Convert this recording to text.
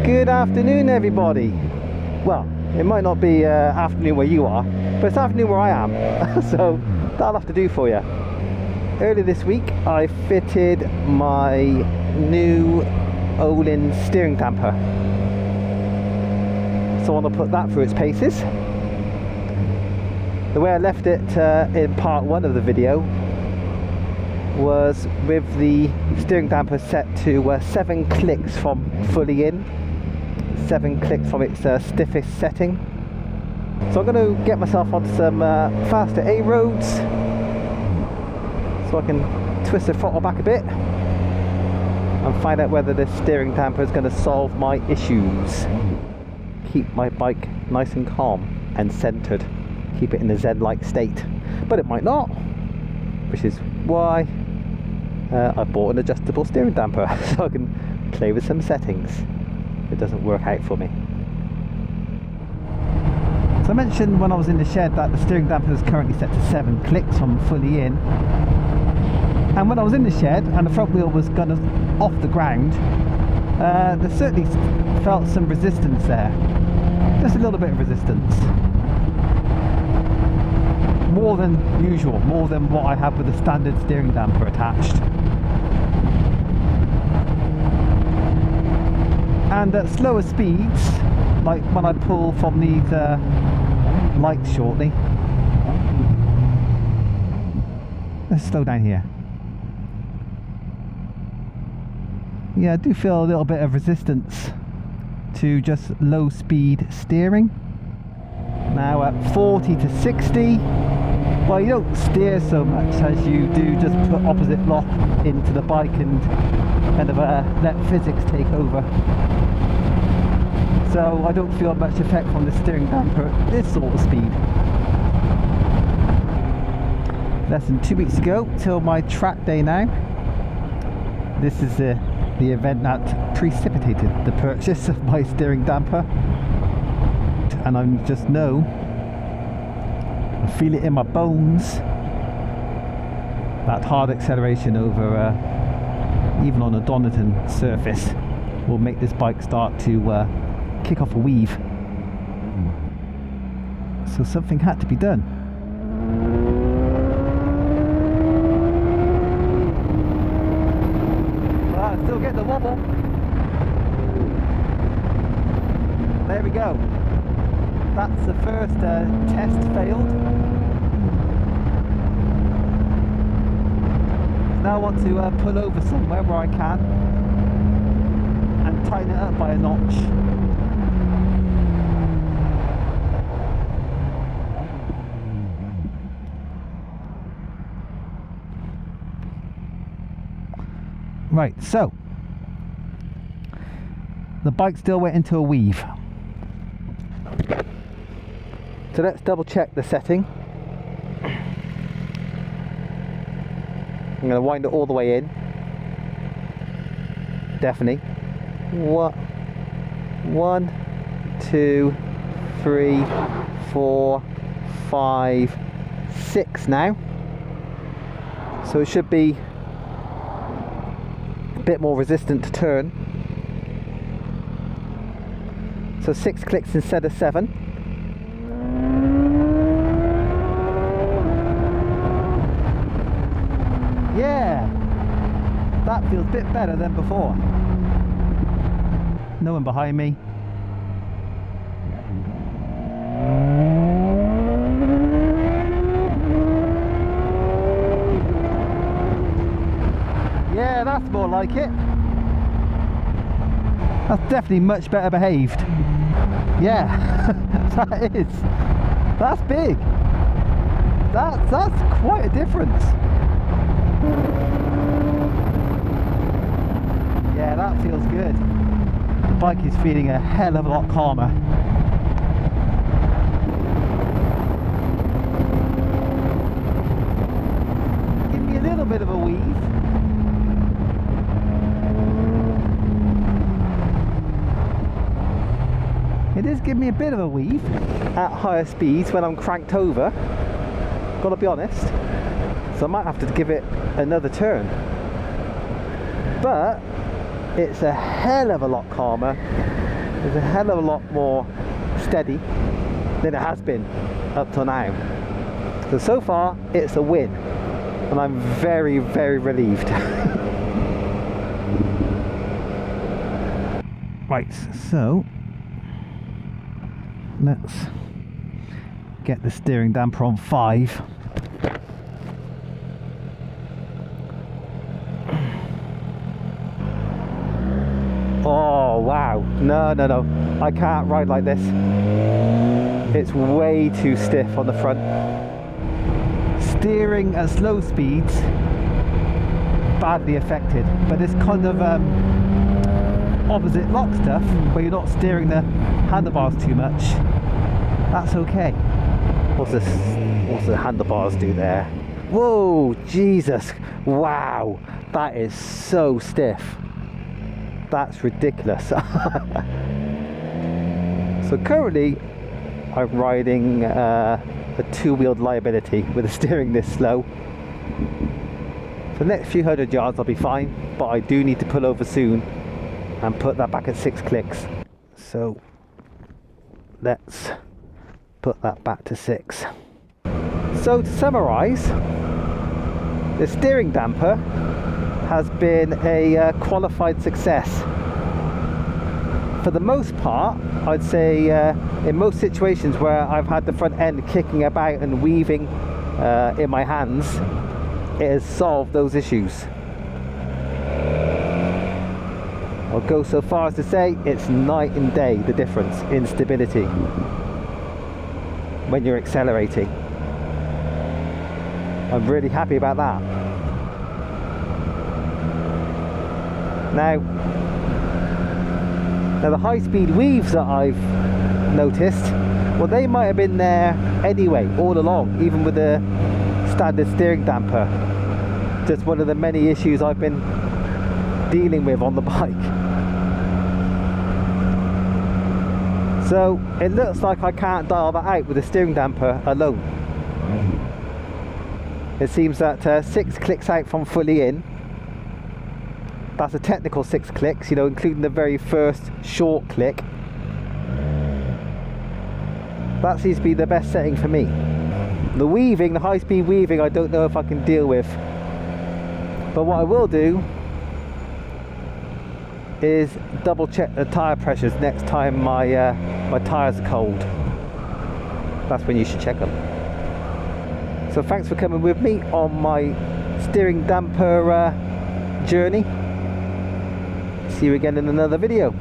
Good afternoon, everybody. Well, it might not be afternoon where you are, but it's afternoon where I am. So that'll have to do for you. Earlier this week I fitted my new Ohlins steering damper, so I want to put that through its paces. The way I left it in part one of the video was with the steering damper set to 7 clicks from fully in, 7 clicks from its stiffest setting. So I'm going to get myself onto some faster A roads so I can twist the throttle back a bit and find out whether this steering damper is going to solve my issues. Keep my bike nice and calm and centered, keep it in a zen-like state, but it might not, which is why I bought an adjustable steering damper so I can play with some settings if it doesn't work out for me. So I mentioned when I was in the shed that the steering damper is currently set to 7 clicks from fully in, and when I was in the shed and the front wheel was kind of off the ground, there certainly felt some resistance there, just a little bit of resistance. More than usual, more than what I have with the standard steering damper attached. And at slower speeds, like when I pull from these lights shortly. Let's slow down here. Yeah, I do feel a little bit of resistance to just low speed steering. Now at 40 to 60, well, you don't steer so much as you do just put opposite lock into the bike and kind of let physics take over. So I don't feel much effect from the steering damper at this sort of speed. Less than 2 weeks ago till my track day now. This is the event that precipitated the purchase of my steering damper, and I just know, I feel it in my bones, that hard acceleration over even on a Donington surface will make this bike start to kick off a weave. So something had to be done. I still get the wobble. There we go. That's the first test failed. Now I want to pull over somewhere where I can and tighten it up by a notch. Right, so the bike still went into a weave. So let's double check the setting. I'm going to wind it all the way in. Definitely. 1, 2, 3, 4, 5, 6 now. So it should be a bit more resistant to turn. So 6 clicks instead of 7. Yeah, that feels a bit better than before. No one behind me. Yeah, that's more like it. That's definitely much better behaved. Yeah, that is. That's big. That's quite a difference. Yeah, that feels good. The bike is feeling a hell of a lot calmer. Give me a little bit of a weave. It is giving me a bit of a weave at higher speeds when I'm cranked over, gotta be honest. So I might have to give it another turn. But it's a hell of a lot calmer is a hell of a lot more steady than it has been up till now. So far it's a win, and I'm very, very relieved. Right, so let's get the steering damper on 5. Oh wow, no, I can't ride like this. It's way too stiff on the front. Steering at slow speeds, badly affected, but this kind of opposite lock stuff where you're not steering the handlebars too much, that's okay. What's the handlebars do there? Whoa, Jesus, wow, that is so stiff. That's ridiculous. So currently I'm riding a two-wheeled liability with the steering this slow. For the next few hundred yards I'll be fine, but I do need to pull over soon and put that back at 6 clicks. So let's put that back to 6. So to summarise, the steering damper has been a qualified success. For the most part, I'd say in most situations where I've had the front end kicking about and weaving in my hands, it has solved those issues. I'll go so far as to say it's night and day, the difference in stability when you're accelerating. I'm really happy about that. Now the high-speed weaves that I've noticed, well, they might have been there anyway all along, even with the standard steering damper. Just one of the many issues I've been dealing with on the bike. So it looks like I can't dial that out with the steering damper alone. It seems that 6 clicks out from fully in, that's a technical 6 clicks, you know, including the very first short click. That seems to be the best setting for me. The weaving, the high-speed weaving, I don't know if I can deal with. But what I will do is double check the tyre pressures next time my tyres are cold. That's when you should check them. So thanks for coming with me on my steering damper journey. See you again in another video.